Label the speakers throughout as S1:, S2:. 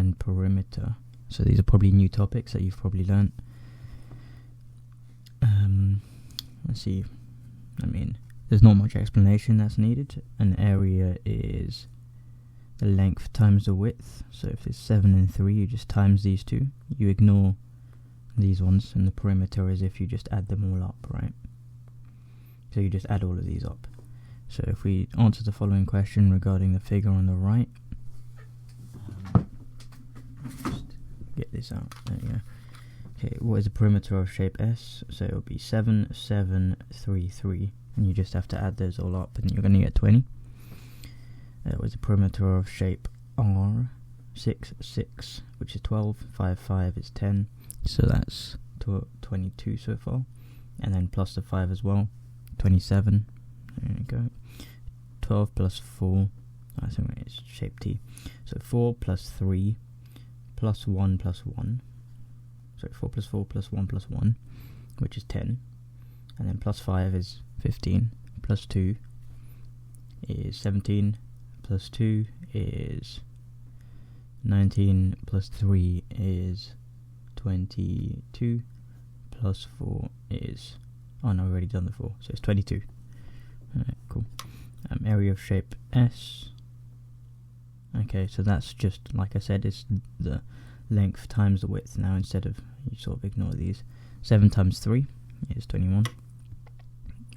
S1: and perimeter. So these are probably new topics that you've probably learnt. Let's see. I mean, there's not much explanation that's needed. An area is the length times the width. So if it's 7 and 3, you just times these two. You ignore these ones, and the perimeter is if you just add them all up, right? So you just add all of these up. So if we answer the following question regarding the figure on the right, just get this out. There you go. Okay, what is the perimeter of shape S? So it will be 7, 7, 3, 3, and you just have to add those all up, and you're going to get 20. What is the perimeter of shape R? 6, 6, which is 12. 5, 5 is 10. So that's 22 so far, and then plus the 5 as well, 27. There you go. 12 plus 4, I think it's shape T. So 4 plus 3 plus 1 plus 1. So 4 plus 4 plus 1 plus 1, which is 10. And then plus 5 is 15. Plus 2 is 17. Plus 2 is 19. Plus 3 is 22. Plus 4 is... oh no, I've already done the 4, so it's 22. Alright, cool. Area of shape S. Okay, so that's just, like I said, it's the length times the width now, instead of, you sort of ignore these. 7 times 3 is 21.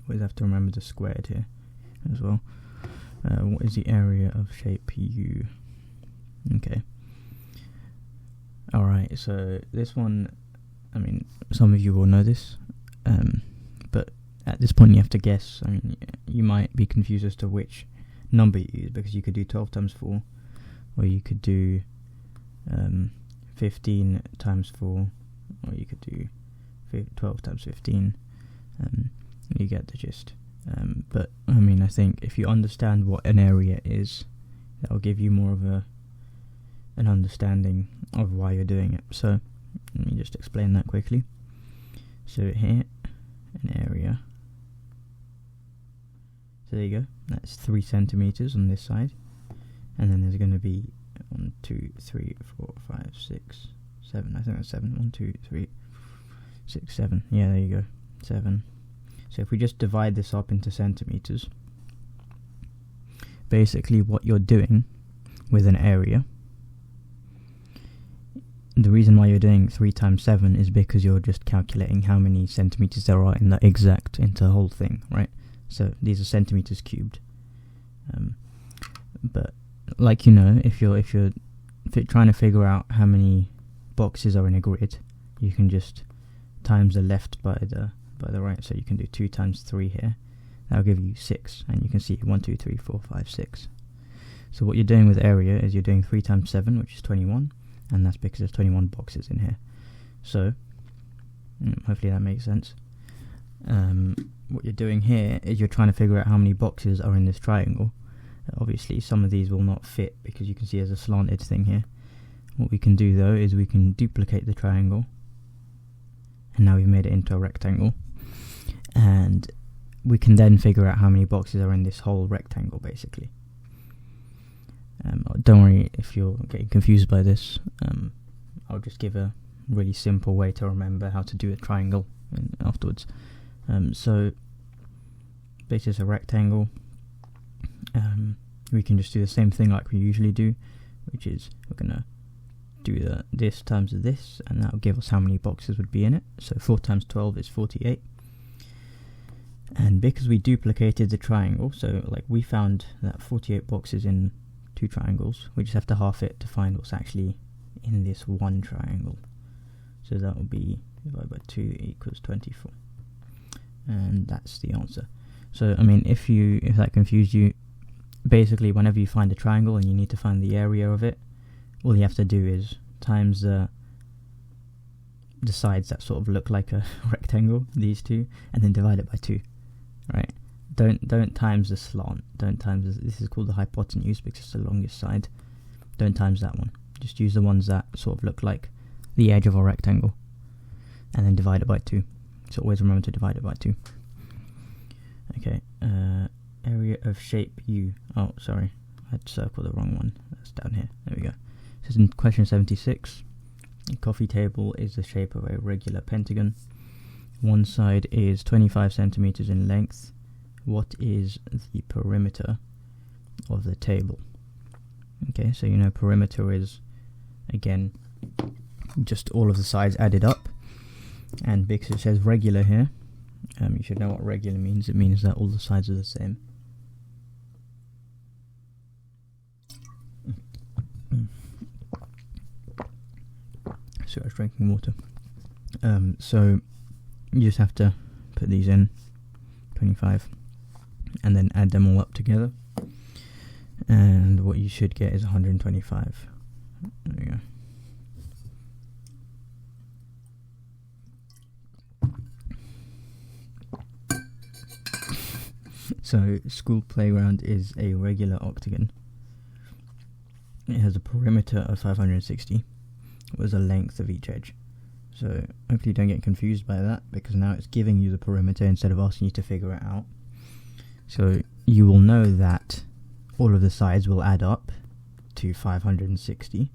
S1: Always have to remember the squared here as well. What is the area of shape U? Okay. Alright, so this one, I mean, some of you will know this, but at this point you have to guess. I mean, you might be confused as to which number you use, because you could do 12 times 4, or you could do 15 times 4, or you could do 12 times 15. You get the gist. But I mean, I think if you understand what an area is, that will give you more of an understanding of why you're doing it. So let me just explain that quickly. So here, an area. So there you go. That's 3 centimeters on this side, and then there's going to be 1, 2, 3, 4, 5, 6, 7. I think that's 7. 1, 2, 3, 6, 7. Yeah, there you go. 7. So if we just divide this up into centimeters, basically what you're doing with an area, the reason why you're doing 3 times 7 is because you're just calculating how many centimeters there are in the whole thing, right? So these are centimeters cubed. But like, you know, if you're trying to figure out how many boxes are in a grid, you can just times the left by the right. So you can do 2 times 3 here. That'll give you 6, and you can see 1, 2, 3, 4, 5, 6. So what you're doing with area is you're doing 3 times 7, which is 21, and that's because there's 21 boxes in here. So hopefully that makes sense. What you're doing here is you're trying to figure out how many boxes are in this triangle. Obviously some of these will not fit, because you can see there's a slanted thing here. What we can do though is we can duplicate the triangle, and now we've made it into a rectangle, and we can then figure out how many boxes are in this whole rectangle, basically. Don't worry if you're getting confused by this. I'll just give a really simple way to remember how to do a triangle afterwards. So this is a rectangle. We can just do the same thing like we usually do, which is we're gonna do this times this, and that will give us how many boxes would be in it. So 4 times 12 is 48. And because we duplicated the triangle, so like we found that 48 boxes in 2 triangles, we just have to half it to find what's actually in this one triangle. So that will be divided by 2 equals 24. And that's the answer. So I mean, if that confused you, basically whenever you find a triangle and you need to find the area of it, all you have to do is times the sides that sort of look like a rectangle, these two, and then divide it by 2. Right? Don't times the slant. Don't times this is called the hypotenuse because it's the longest side. Don't times that one. Just use the ones that sort of look like the edge of a rectangle, and then divide it by 2. So always remember to divide it by 2. Okay. Area of shape U. Oh, sorry, I circled the wrong one. That's down here. There we go. So says in question 76, a coffee table is the shape of a regular pentagon. One side is 25 centimeters in length. What is the perimeter of the table? Okay, so you know perimeter is, again, just all of the sides added up. And because it says regular here, you should know what regular means. It means that all the sides are the same. So I was drinking water. So you just have to put these in, 25, and then add them all up together. And what you should get is 125. There you go. So school playground is a regular octagon. It has a perimeter of 560 with a length of each edge. So hopefully don't get confused by that, because now it's giving you the perimeter instead of asking you to figure it out. So you will know that all of the sides will add up to 560.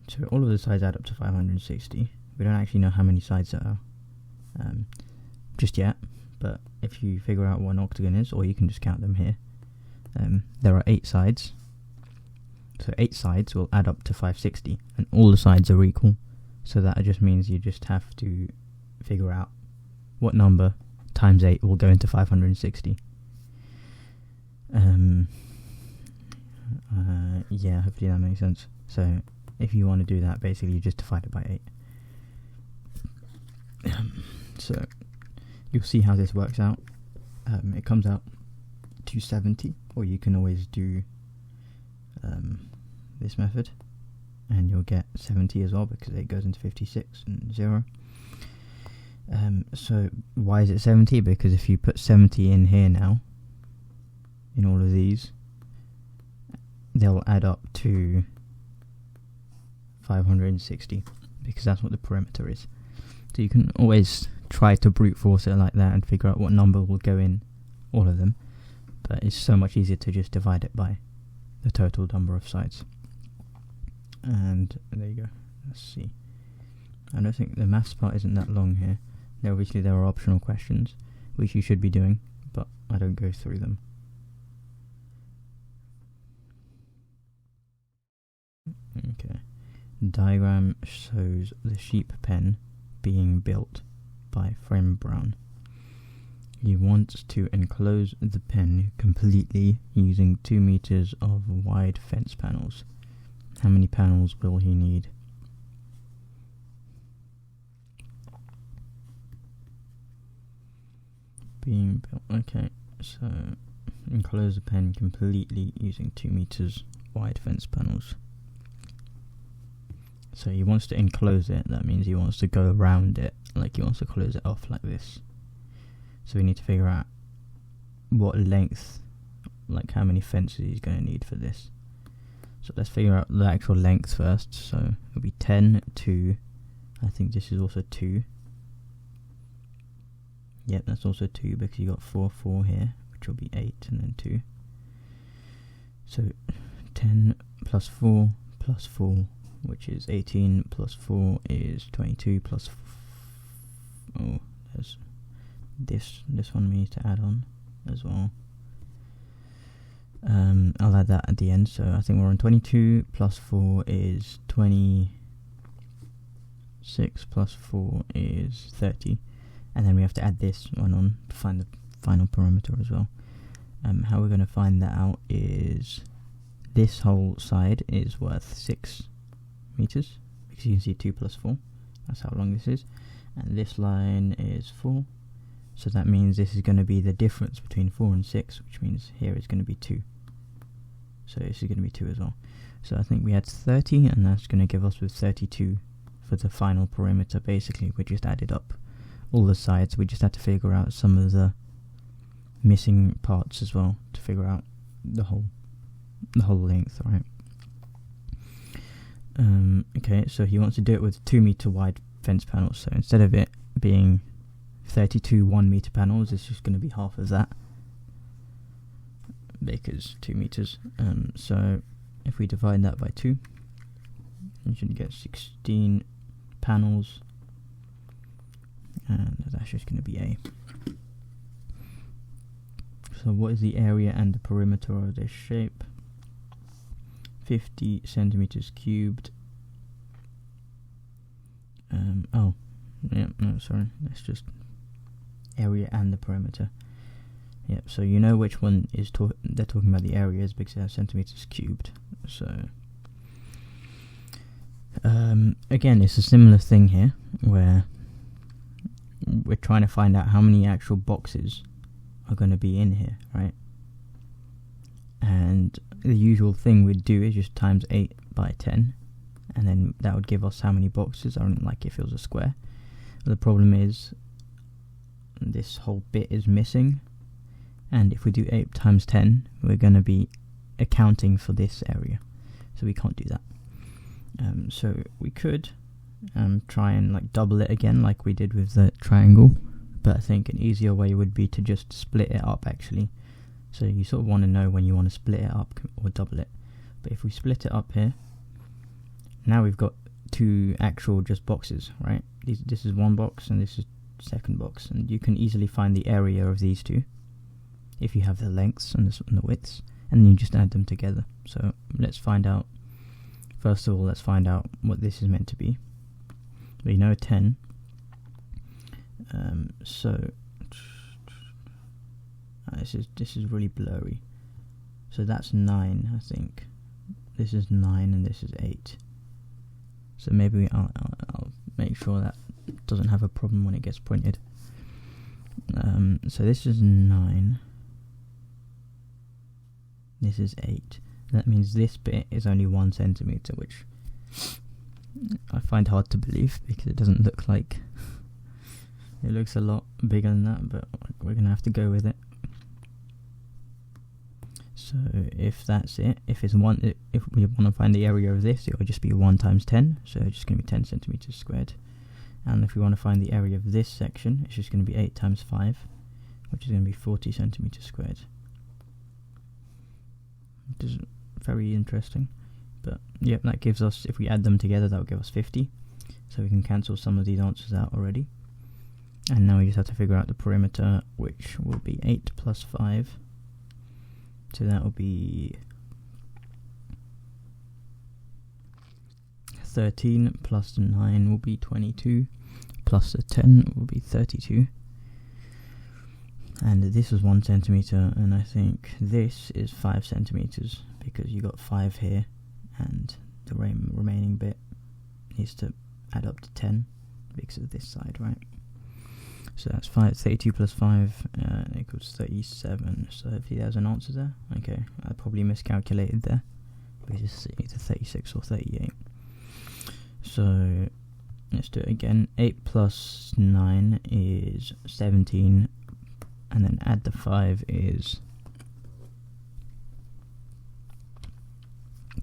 S1: So all of the sides add up to 560. We don't actually know how many sides there are just yet, but if you figure out what an octagon is, or you can just count them here, there are 8 sides. So 8 sides will add up to 560, and all the sides are equal. So that just means you just have to figure out what number times 8 will go into 560. Yeah, hopefully that makes sense. So if you want to do that, basically you just divide it by 8. So you'll see how this works out. It comes out to 70, or you can always do this method, and you'll get 70 as well, because it goes into 56 and 0. So why is it 70? Because if you put 70 in here now, in all of these, they'll add up to 560, because that's what the perimeter is. So you can always try to brute force it like that and figure out what number will go in all of them, but it's so much easier to just divide it by the total number of sides. And there you go. Let's see. I don't think the maths part isn't that long here. Now, obviously there are optional questions which you should be doing, but I don't go through them. Okay. Diagram shows the sheep pen being built by Frem Brown. He wants to enclose the pen completely using 2 meters of wide fence panels. How many panels will he need? Being built. Okay, so enclose the pen completely using 2 meters wide fence panels. So he wants to enclose it. That means he wants to go around it, like he wants to close it off like this. So we need to figure out what length, like how many fences he's going to need for this. So let's figure out the actual length first. So it'll be 10, 2. I think this is also 2. Yep, that's also 2, because you got 4 here, which will be 8, and then 2. So 10 plus 4 plus 4, which is 18, plus 4 is 22, plus oh, there's this one we need to add on as well. I'll add that at the end. So I think we're on 22 plus 4 is 26, plus 4 is 30, and then we have to add this one on to find the final perimeter as well. How we're going to find that out is this whole side is worth 6 meters, because you can see 2 plus 4, that's how long this is, and this line is 4, so that means this is going to be the difference between 4 and 6, which means here is going to be 2. So this is going to be 2 as well. So I think we had 30, and that's going to give us with 32 for the final perimeter. Basically, we just added up all the sides. We just had to figure out some of the missing parts as well to figure out the whole length, right? Okay, so he wants to do it with 2 meter wide fence panels. So instead of it being 32 1 meter panels, it's just going to be half of that, because 2 meters. So if we divide that by 2, you should get 16 panels, and that's just going to be A. So what is the area and the perimeter of this shape? 50 centimeters cubed. That's just area and the perimeter. Yep, so you know which one is they're talking about the areas because they have centimeters cubed. So again, it's a similar thing here where we're trying to find out how many actual boxes are going to be in here, right? And the usual thing we'd do is just times 8 by 10, and then that would give us how many boxes are in, like if it was a square. But the problem is this whole bit is missing, and if we do 8 times 10, we're going to be accounting for this area, so we can't do that. So we could try and like double it again like we did with the triangle, but I think an easier way would be to just split it up actually. So you sort of want to know when you want to split it up or double it. But if we split it up here, now we've got 2 actual just boxes, right? This is one box and this is second box, and you can easily find the area of these 2 if you have the lengths and the widths, and then you just add them together. So let's find out. First of all, let's find out what this is meant to be. We know 10. So this is really blurry. So that's 9, I think. This is 9 and this is 8. So maybe I'll make sure that doesn't have a problem when it gets printed. So this is 9. This is 8. That means this bit is only 1 centimeter, which I find hard to believe because it doesn't look like it looks a lot bigger than that, but we're gonna have to go with it. So if that's it, if we want to find the area of this, it will just be 1 times 10, so it's just going to be 10 centimeters squared. And if we want to find the area of this section, it's just going to be 8 times 5, which is going to be 40 centimeters squared. Which is very interesting. But yep, that gives us, if we add them together, that will give us 50. So we can cancel some of these answers out already. And now we just have to figure out the perimeter, which will be 8 plus 5. So that will be 13 plus the 9 will be 22, plus the 10 will be 32. And this was 1 centimeter, and I think this is 5 centimeters because you got 5 here, and the remaining bit needs to add up to 10 because of this side, right? So that's 32 plus 5 equals 37. So hopefully there's an answer there. Okay, I probably miscalculated there because it's either 36 or 38. So let's do it again. 8 plus 9 is 17, and then add the 5 is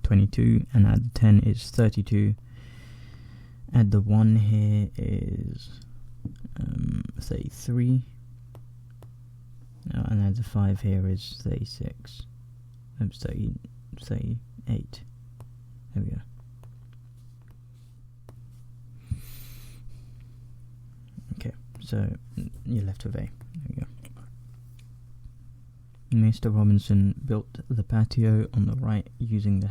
S1: 22, and add the 10 is 32. Add the 1 here is 33, and add the 5 here is 36. 38. There we go. Okay, so you're left with A. There we go. Mr. Robinson built the patio on the right using the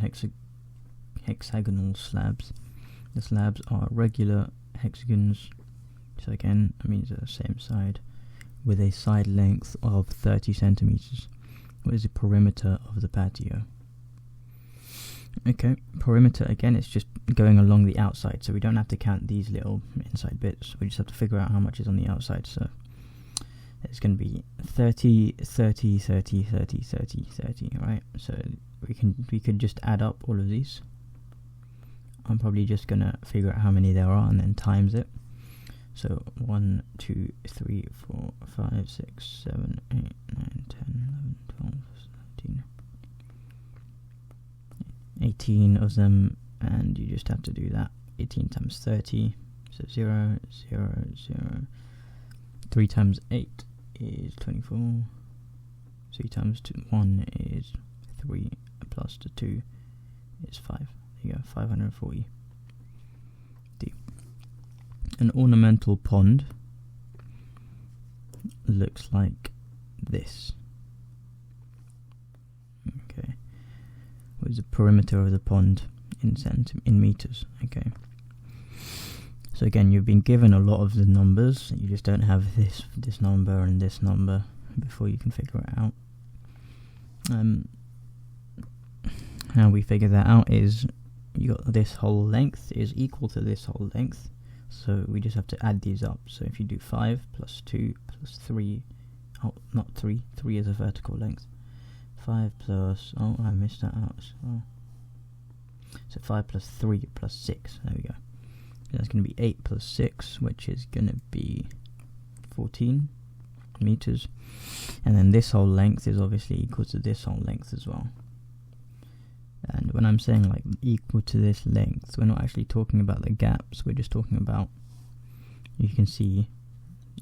S1: hexagonal slabs. The slabs are regular hexagons. So again, that means they're the same side, with a side length of 30 centimeters. What is the perimeter of the patio? Okay, perimeter, again, it's just going along the outside, so we don't have to count these little inside bits. We just have to figure out how much is on the outside. So it's going to be 30, 30, 30, 30, 30, 30, right? So we could just add up all of these. I'm probably just going to figure out how many there are and then times it. So 1, 2, 3, 4, 5, 6, 7, 8, 9, 10, 11, 12, 13, 18 of them, and you just have to do that. 18 times 30, so 0, 0, 0. 3 times 8 is 24. 3 times 1 is 3, plus the 2 is 5. There you go, 540 deep. An ornamental pond looks like this. Okay. What is the perimeter of the pond in meters? Okay. So again, you've been given a lot of the numbers. You just don't have this number and this number before you can figure it out. How we figure that out is you got this whole length is equal to this whole length. So we just have to add these up. So if you do 5 plus 2 plus 3, oh, not 3, 3 is a vertical length. 5 plus, oh, I missed that out. So 5 plus 3 plus 6, there we go. That's going to be 8 plus 6, which is going to be 14 meters. And then this whole length is obviously equal to this whole length as well. And when I'm saying like equal to this length, we're not actually talking about the gaps, we're just talking about, you can see,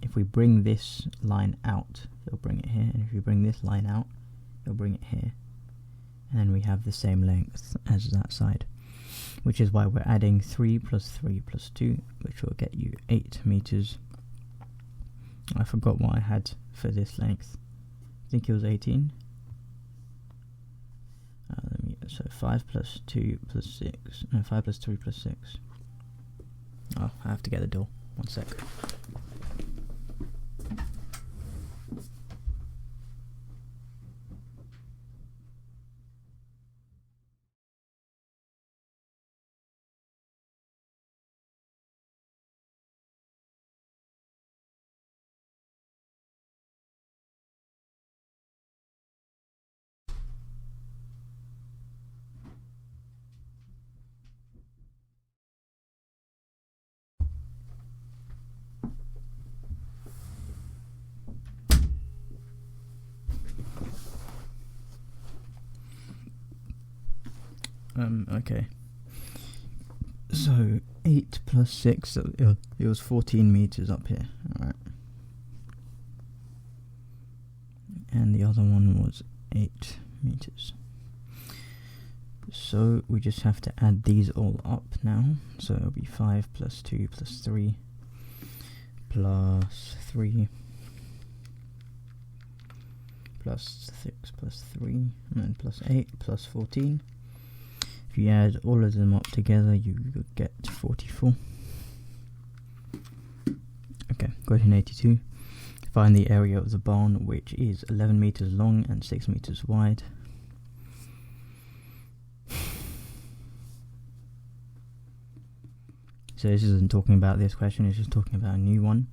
S1: if we bring this line out, it'll bring it here, and if you bring this line out, it'll bring it here. And then we have the same length as that side, which is why we're adding 3 plus 3 plus 2, which will get you 8 meters. I forgot what I had for this length. I think it was 18. So 5 plus 2 plus 6. No, 5 plus 3 plus 6. Oh, I have to get the door. 1 sec. Okay. So 8 plus 6, so it was 14 meters up here. Alright. And the other one was 8 meters. So we just have to add these all up now. So it'll be 5 plus 2 plus 3 plus 3 plus 6 plus 3 and then plus 8 plus 14. If you add all of them up together, you get 44. Okay, question 82. Find the area of the barn, which is 11 meters long and 6 meters wide. So this isn't talking about this question, it's just talking about a new one,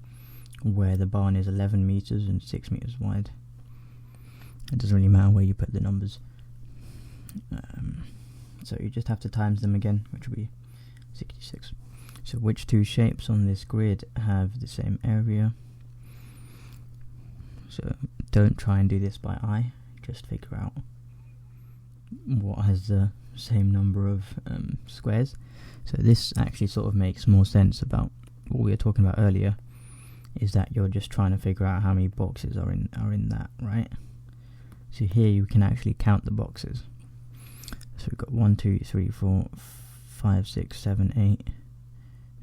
S1: where the barn is 11 meters and 6 meters wide. It doesn't really matter where you put the numbers. So you just have to times them again, which will be 66. So which two shapes on this grid have the same area? So don't try and do this by eye, just figure out what has the same number of squares. So this actually sort of makes more sense about what we were talking about earlier, is that you're just trying to figure out how many boxes are in that, right? So here you can actually count the boxes. So we've got 1, 2, 3, 4, 5, 6, 7, 8,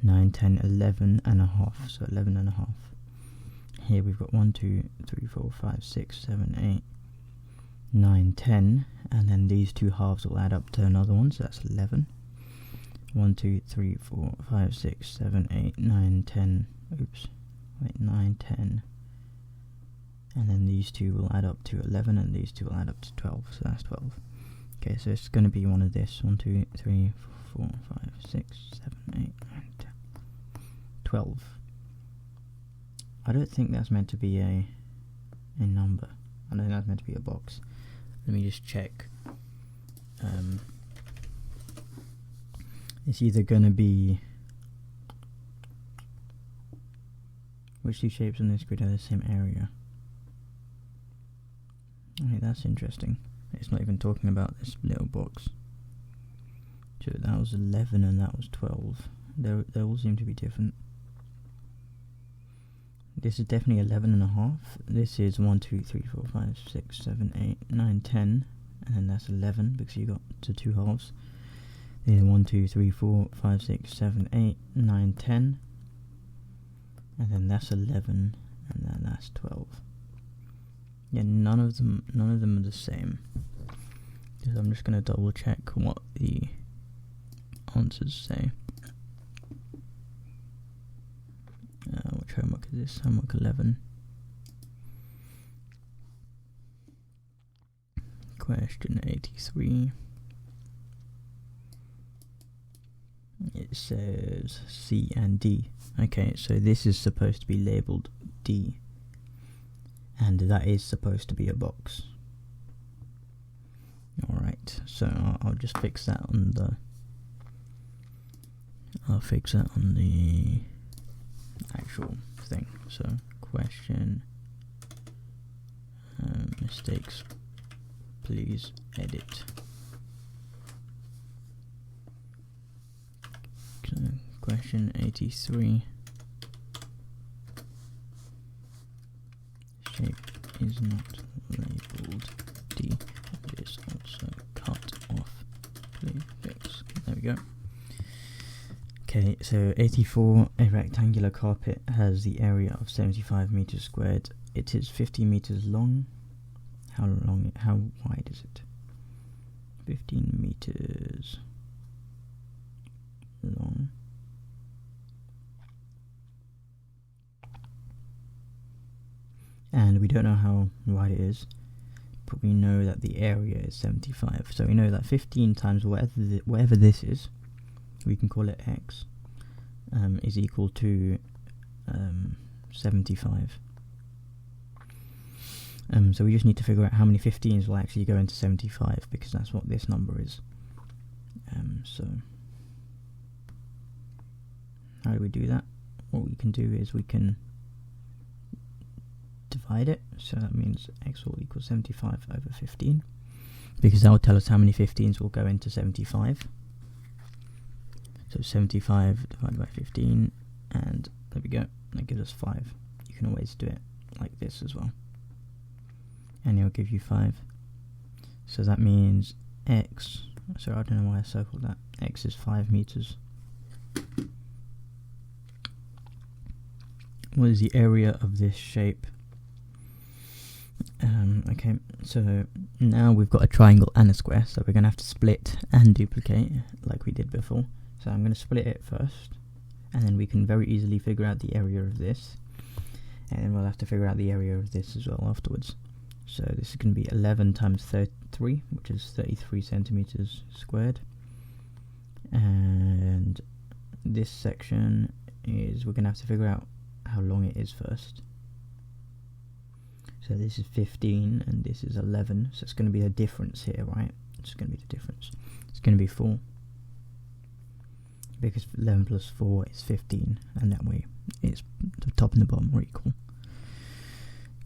S1: 9, 10, 11 and a half. So 11 and a half. Here we've got 1, 2, 3, 4, 5, 6, 7, 8, 9, 10. And then these two halves will add up to another one. So that's 11. 1, 2, 3, 4, 5, 6, 7, 8, 9, 10. Oops. Wait, 9, 10. And then these two will add up to 11 and these two will add up to 12. So that's 12. Okay, so it's going to be one of this. 1, 2, 3, 4, 5, 6, 7, 8, 9, 10, 12. I don't think that's meant to be a number. I don't think that's meant to be a box. Let me just check. It's either going to be... Which two shapes on this grid have the same area? Okay, that's interesting. It's not even talking about this little box. So that was 11 and that was 12. They all seem to be different. This is definitely 11 and a half. This is 1, 2, 3, 4, 5, 6, 7, 8, 9, 10. And then that's 11 because you got to two halves. is 1, 2, 3, 4, 5, 6, 7, 8, 9, 10, and then that's 11, and then that's 12. Yeah, none of them are the same. So I'm just gonna double check what the answers say. Which homework is this? Homework 11. Question 83. It says C and D. Okay, so this is supposed to be labelled D, and that is supposed to be a box. Alright, so I'll just fix that on the... I'll fix that on the actual thing. So, question, mistakes, please edit. So, question 83. Shape is not labelled D. It is also cut off. Please fix. There we go. Okay, so 84, a rectangular carpet has the area of 75 meters squared. It is 50 meters long. How wide is it? 15 meters long. And we don't know how wide it is, but we know that the area is 75. So we know that 15 times whatever this is, we can call it x, is equal to 75. So we just need to figure out how many 15s will actually go into 75, because that's what this number is. So how do we do that? What we can do is we can divide it, so that means x will equal 75 over 15, because that will tell us how many 15s will go into 75. So 75 divided by 15, and there we go, that gives us 5. You can always do it like this as well, and it'll give you 5. So that means x, so I don't know why I circled that, x is 5 meters. What is the area of this shape? Okay, so now we've got a triangle and a square, so we're going to have to split and duplicate like we did before. So I'm going to split it first, and then we can very easily figure out the area of this, and then we'll have to figure out the area of this as well afterwards. So this is going to be 11 times 33, which is 33 centimeters squared, and this section is, we're going to have to figure out how long it is first. So this is 15 and this is 11, so it's going to be a difference here, right? It's going to be the difference. It's going to be 4, because 11 plus 4 is 15, and that way it's the top and the bottom are equal.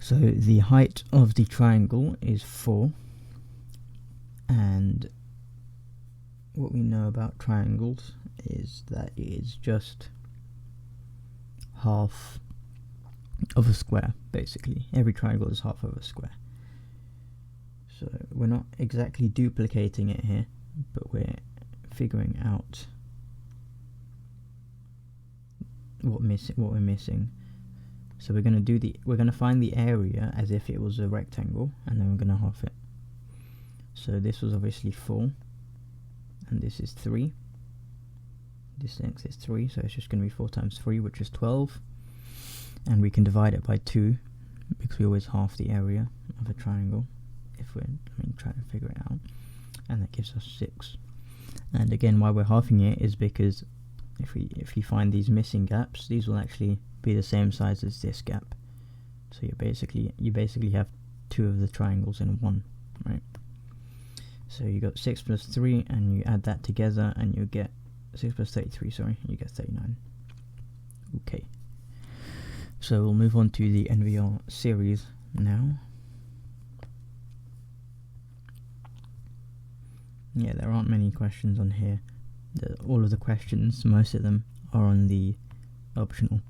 S1: So the height of the triangle is 4, and what we know about triangles is that it is just half of a square, basically. Every triangle is half of a square. So we're not exactly duplicating it here, but we're figuring out what we're missing. So we're going to find the area as if it was a rectangle, and then we're going to half it. So this was obviously 4, and this is 3. This x is 3, so it's just going to be 4 times 3, which is 12. And we can divide it by 2, because we always half the area of a triangle if we're trying to figure it out, and that gives us 6. And again, why we're halving it is because if you find these missing gaps, these will actually be the same size as this gap. So you basically have 2 of the triangles in one, right? So you got 6 plus 3, and you add that together, and you get 6 plus 33. Sorry, you get 39. Okay. So we'll move on to the NVR series now. Yeah, there aren't many questions on here. All of the questions, most of them, are on the optional,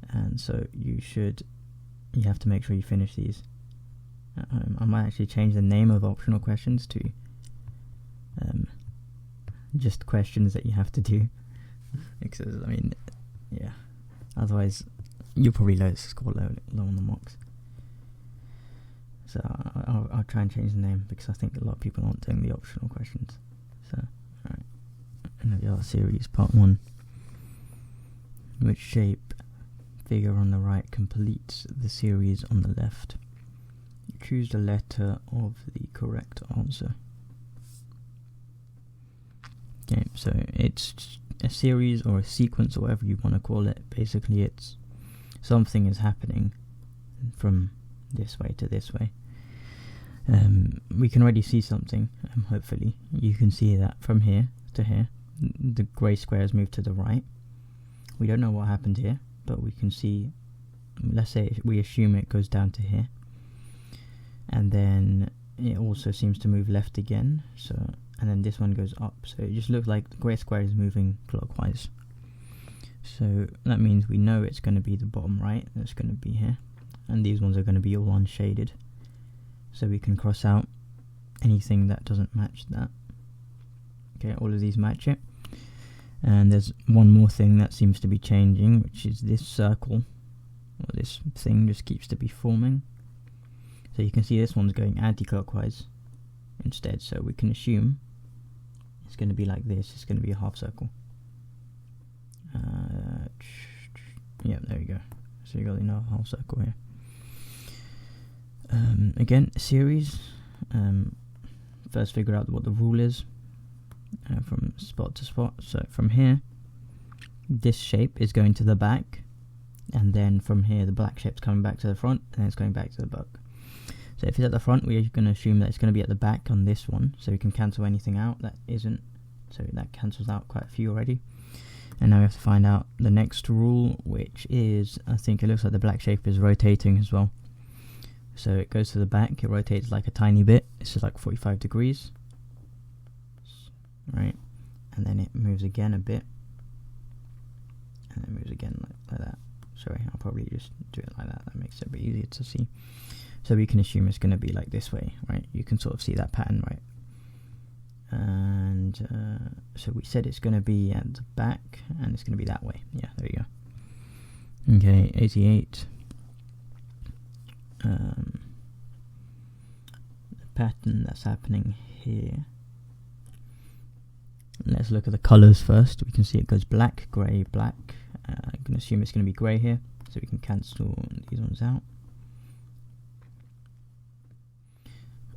S1: and so you have to make sure you finish these at home. I might actually change the name of optional questions to just questions that you have to do. Because, I mean, yeah. Otherwise, you'll probably score low on the mocks. So I'll try and change the name, because I think a lot of people aren't doing the optional questions. So, alright. NVR series part 1. Which shape figure on the right completes the series on the left? Choose the letter of the correct answer. Okay, so it's a series or a sequence or whatever you want to call it. Basically, it's something is happening from this way to this way. We can already see something, hopefully. You can see that from here to here. The grey square has moved to the right. We don't know what happened here, but we can see, let's say we assume it goes down to here. And then it also seems to move left again. So, and then this one goes up. So it just looks like the grey square is moving clockwise. So that means we know it's going to be the bottom right. That's going to be here. And these ones are going to be all unshaded. So we can cross out anything that doesn't match that. Okay, all of these match it. And there's one more thing that seems to be changing, which is this circle, or this thing just keeps to be forming. So you can see this one's going anti-clockwise instead, so we can assume it's going to be like this. It's going to be a half circle. Yeah, there we go. So you got another half circle here. Again, series. First figure out what the rule is. From spot to spot. So from here, this shape is going to the back, and then from here the black shape's coming back to the front, and then it's going back to the back. So if it's at the front, we're going to assume that it's going to be at the back on this one, so we can cancel anything out that isn't. So that cancels out quite a few already. And now we have to find out the next rule, which is, I think it looks like the black shape is rotating as well. So it goes to the back, it rotates like a tiny bit. It's just like 45 degrees. Right, and then it moves again a bit, and then moves again like that. Sorry, I'll probably just do it like that. That makes it a bit easier to see. So we can assume it's going to be like this way, right? You can sort of see that pattern, right? And so we said it's going to be at the back, and it's going to be that way. Yeah, there you go. Okay, 88. The pattern that's happening here. Let's look at the colours first. We can see it goes black, grey, black. I can assume it's going to be grey here, so we can cancel these ones out.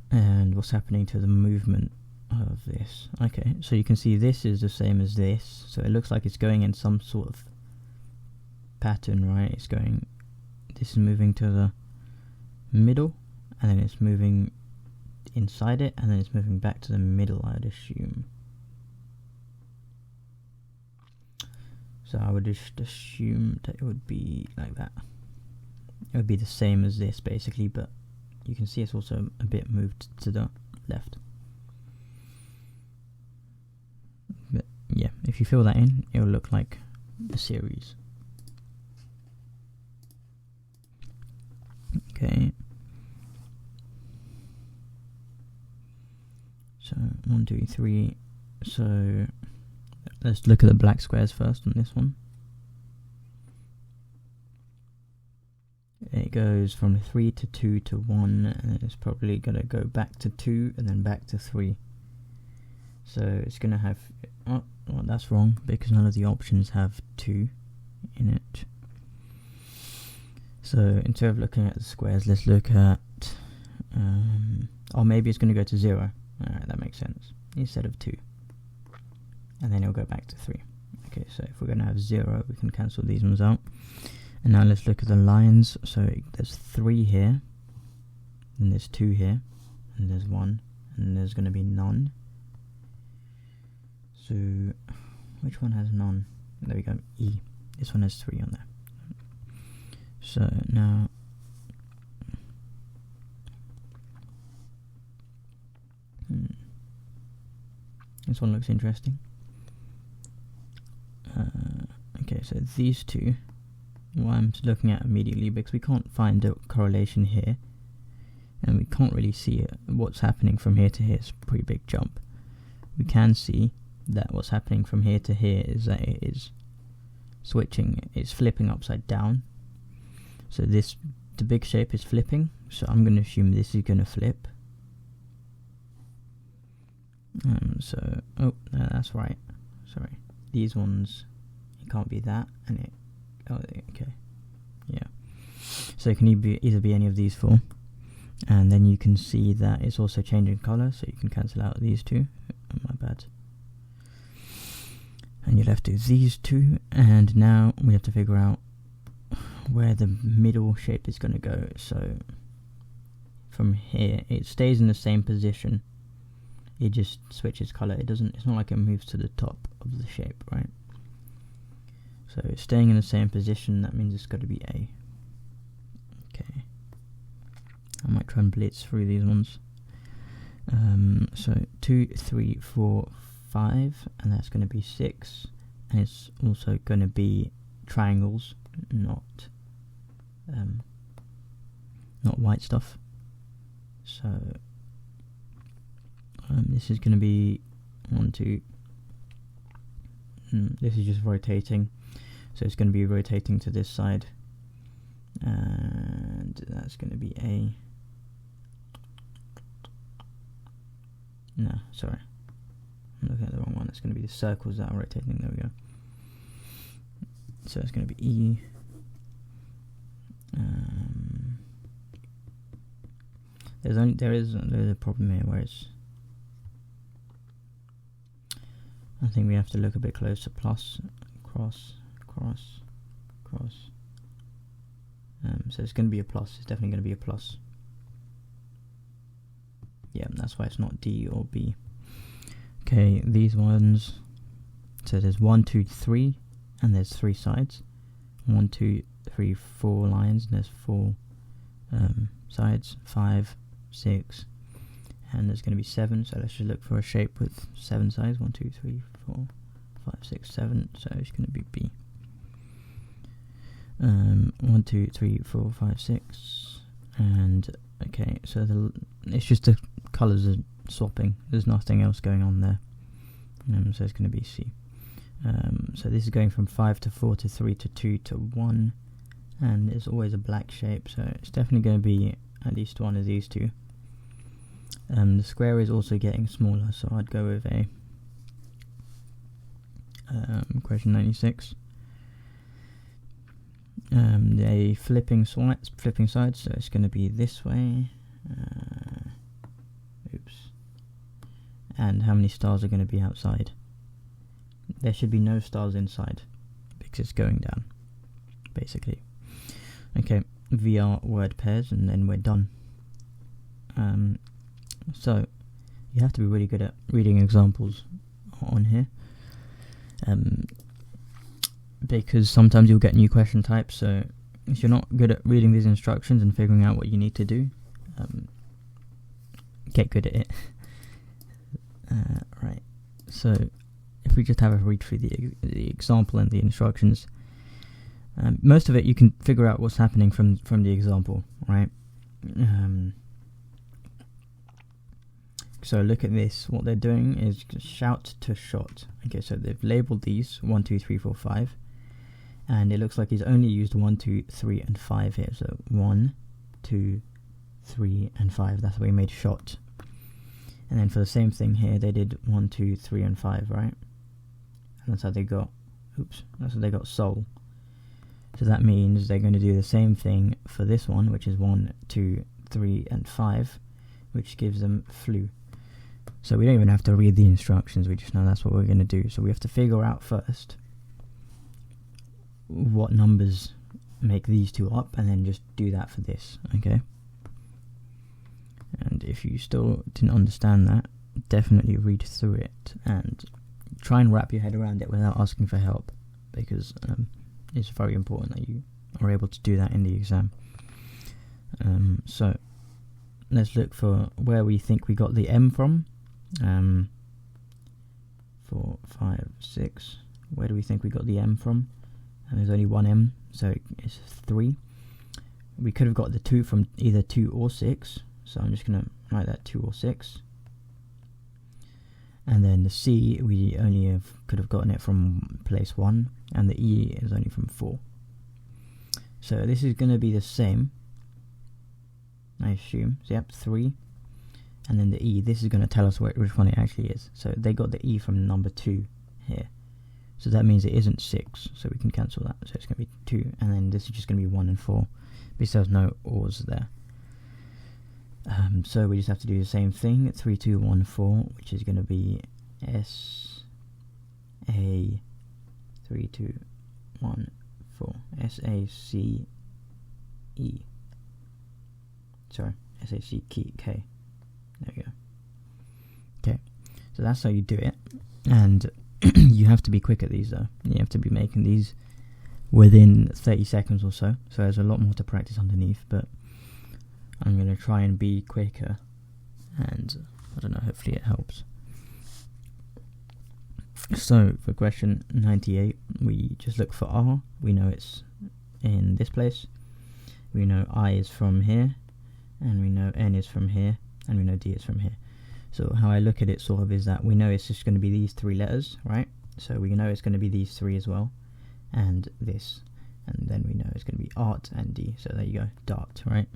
S1: And what's happening to the movement of this? Okay, so you can see this is the same as this, so it looks like it's going in some sort of pattern, right? It's going, this is moving to the middle, and then it's moving inside it, and then it's moving back to the middle, I'd assume. So I would just assume that it would be like that. It would be the same as this basically, but you can see it's also a bit moved to the left. But yeah, if you fill that in, it will look like a series. Okay. So 1, 2, 3. So let's look at the black squares first on this one. It goes from 3 to 2 to 1, and it's probably going to go back to 2 and then back to 3. So it's going to have... Oh, well, that's wrong, because none of the options have 2 in it. So instead of looking at the squares, let's look at... or maybe it's going to go to 0. Alright, that makes sense. Instead of 2. And then it'll go back to 3. Okay, so if we're going to have 0, we can cancel these ones out. And now let's look at the lines. So there's 3 here, and there's 2 here, and there's 1, and there's going to be none. So which one has none? There we go, E. This one has 3 on there. So now this one looks interesting. Okay, so these two, what I'm looking at immediately, because we can't find a correlation here, and we can't really see what's happening from here to here. It's a pretty big jump. We can see that what's happening from here to here is that it is switching, it's flipping upside down. So the big shape is flipping, so I'm going to assume this is going to flip. No, that's right. Sorry, these ones, it can't be that, and it. Oh, okay, yeah. So it can either be any of these four, and then you can see that it's also changing color, so you can cancel out these two. Oh, my bad. And you're left with these two, and now we have to figure out where the middle shape is going to go. So from here, it stays in the same position. It just switches color. It's not like it moves to the top of the shape, right? So it's staying in the same position. That means it's got to be A. Okay. I might try and blitz through these ones. So 2, 3, 4, 5, and that's going to be 6. And it's also going to be triangles, not white stuff. So this is going to be 1, 2. This is just rotating, so it's going to be rotating to this side, and that's going to be A. No, sorry, I'm looking at the wrong one. It's going to be the circles that are rotating. There we go. So it's going to be E. There is a problem here where it's. I think we have to look a bit closer. Plus, cross. So it's going to be a plus. It's definitely going to be a plus. Yeah, that's why it's not D or B. Okay, these ones. So there's 1, 2, 3, and there's 3 sides. 1, 2, 3, 4 lines, and there's 4 sides. 5, 6, and there's going to be 7. So let's just look for a shape with 7 sides. 1, 2, 3, 4, 5, 6, 7. So it's going to be B. 1, 2, 3, 4, 5, 6, and okay. So it's just the colours are swapping. There's nothing else going on there. So it's going to be C. So this is going from 5 to 4 to 3 to 2 to 1, and there's always a black shape. So it's definitely going to be at least one of these two. The square is also getting smaller, so I'd go with A. Question 96. A flipping side, so it's going to be this way. Oops. And how many stars are going to be outside? There should be no stars inside because it's going down, basically. Okay, VR word pairs, and then we're done. So you have to be really good at reading examples on here, because sometimes you'll get new question types. So if you're not good at reading these instructions and figuring out what you need to do, get good at it. Right, so if we just have a read through the example and the instructions, most of it you can figure out what's happening from the example, right? So look at this. What they're doing is shout to shot. Okay, so they've labelled these 1, 2, 3, 4, 5, and it looks like he's only used 1, 2, 3, and 5 here. So 1, 2, 3, and 5. That's why he made shot. And then for the same thing here, they did 1, 2, 3, and 5, right? And that's how they got. That's how they got soul. So that means they're going to do the same thing for this one, which is 1, 2, 3, and 5, which gives them flu. So we don't even have to read the instructions, we just know that's what we're going to do. So we have to figure out first what numbers make these two up, and then just do that for this, okay? And if you still didn't understand that, definitely read through it and try and wrap your head around it without asking for help, because it's very important that you are able to do that in the exam. So let's look for where we think we got the M from. 4, 5, 6. Where do we think we got the M from? And there's only one M, so it's 3. We could have got the 2 from either 2 or 6, so I'm just going to write that 2 or 6. And then the C, we only could have gotten it from place 1, and the E is only from 4. So this is going to be the same, I assume. So yep, 3. And then the E, this is going to tell us which one it actually is. So they got the E from number 2 here. So that means it isn't 6, so we can cancel that. So it's going to be 2, and then this is just going to be 1 and 4, because there's no ors there. So we just have to do the same thing, 3, 2, 1, 4, which is going to be S, A, 3, 2, 1, 4, S, A, C, E. Sorry, S, A, C, K. There we go. Okay, so that's how you do it, and you have to be quick at these though. You have to be making these within 30 seconds or so, so there's a lot more to practice underneath, but I'm going to try and be quicker, and I don't know, hopefully it helps. So for question 98, we just look for R. We know it's in this place, we know I is from here, and we know N is from here, and we know D is from here. So how I look at it sort of is that we know it's just going to be these 3 letters, right? So we know it's going to be these 3 as well, and this, and then we know it's going to be art and D. So there you go, dart, right?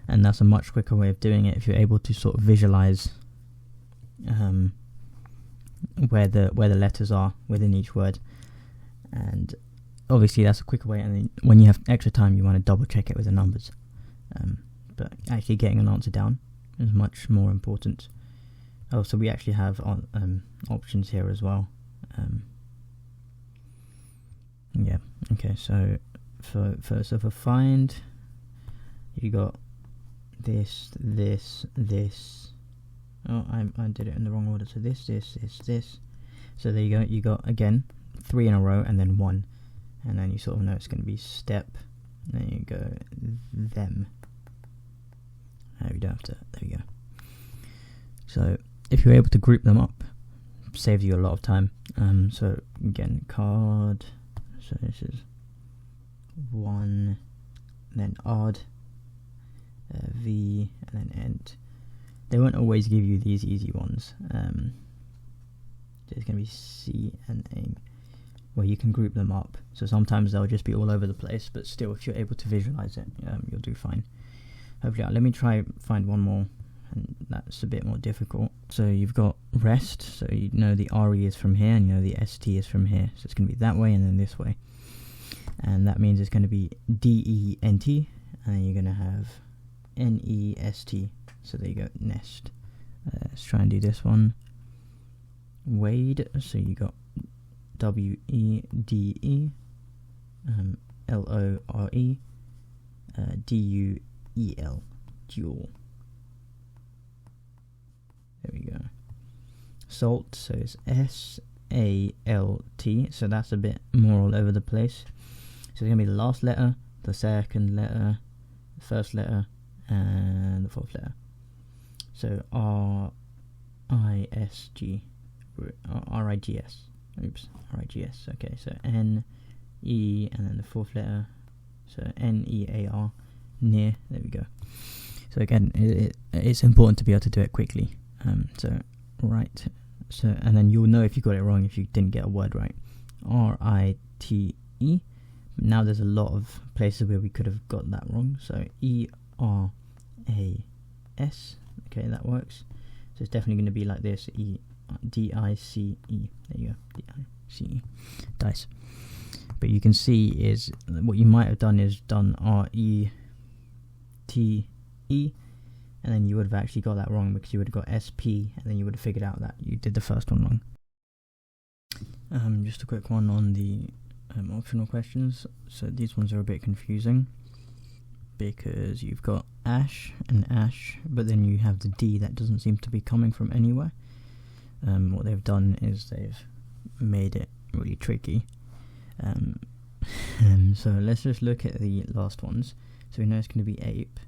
S1: And that's a much quicker way of doing it if you're able to sort of visualize where the letters are within each word. And obviously that's a quicker way, and then when you have extra time you want to double check it with the numbers. But actually getting an answer down is much more important. Oh, so we actually have options here as well. Yeah, okay, so for find, you got this. Oh, I did it in the wrong order. So this. So there you go. You got again 3 in a row and then 1, and then you sort of know it's going to be step. Then you go them. No, you don't have to. There we go. So if you're able to group them up, saves you a lot of time. So again, card. So this is 1, then odd. V, and then ent. They won't always give you these easy ones. There's going to be C and A, where you can group them up. So sometimes they'll just be all over the place, but still, if you're able to visualize it, you'll do fine. Hopefully, let me try find one more, and that's a bit more difficult. So you've got rest, so you know the RE is from here, and you know the ST is from here. So it's going to be that way and then this way. And that means it's going to be DENT, and then you're going to have NEST. So there you go, nest. Let's try and do this one. Wade, so you got WEDE, LORE, DUEL, dual. There we go. Salt, so it's SALT, so that's a bit more all over the place. So it's going to be the last letter, the second letter, the first letter, and the fourth letter. So RIGS. Oops, RIGS. Okay, so N, E, and then the fourth letter. So NEAR, near. There we go. So again, it's important to be able to do it quickly. So right. So and then you'll know if you got it wrong if you didn't get a word right. RITE. Now there's a lot of places where we could have got that wrong. So ERAS. Okay, that works. So it's definitely going to be like this. DICE. There you go. DICE. Dice. But you can see is what you might have done is done RETE, and then you would have actually got that wrong because you would have got SP, and then you would have figured out that you did the first one wrong. Just a quick one on the optional questions. So these ones are a bit confusing because you've got ash and ash, but then you have the D that doesn't seem to be coming from anywhere. What they've done is they've made it really tricky. So let's just look at the last ones. So we know it's going to be ape,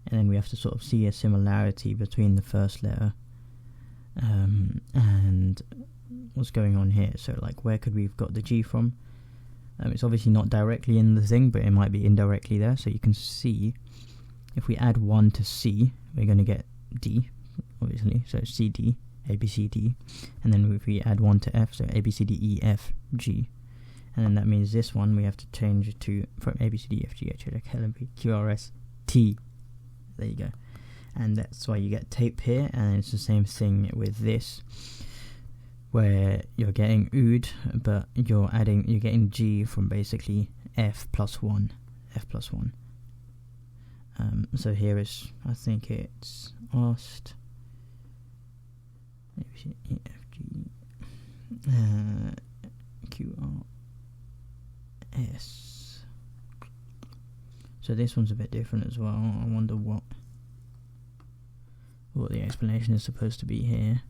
S1: and then we have to sort of see a similarity between the first letter and what's going on here. So like, where could we have got the G from? It's obviously not directly in the thing, but it might be indirectly there. So you can see if we add 1 to C, we're going to get D, obviously. So CD, A, B, C, D. And then if we add 1 to F, so A, B, C, D, E, F, G. And then that means this one we have to change it to from A, B, C, D, F, G, H, I, J, K, L, M, N, Q, R, S, T. There you go. And that's why you get tape here, and it's the same thing with this, where you're getting oud, but you're getting G from basically F plus 1. So here is, I think it's ost, A, B, C, E, F, G, Q, R, S. So this one's a bit different as well. I wonder what the explanation is supposed to be here.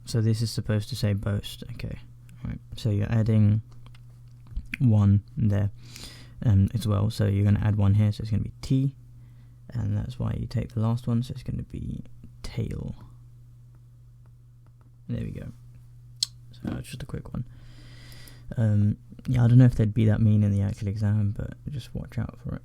S1: So this is supposed to say boast. Okay, right. So you're adding 1 there as well. So you're going to add 1 here, so it's going to be T, and that's why you take the last one. So it's going to be tail. There we go. So that's just a quick one. Yeah, I don't know if they'd be that mean in the actual exam, but just watch out for it.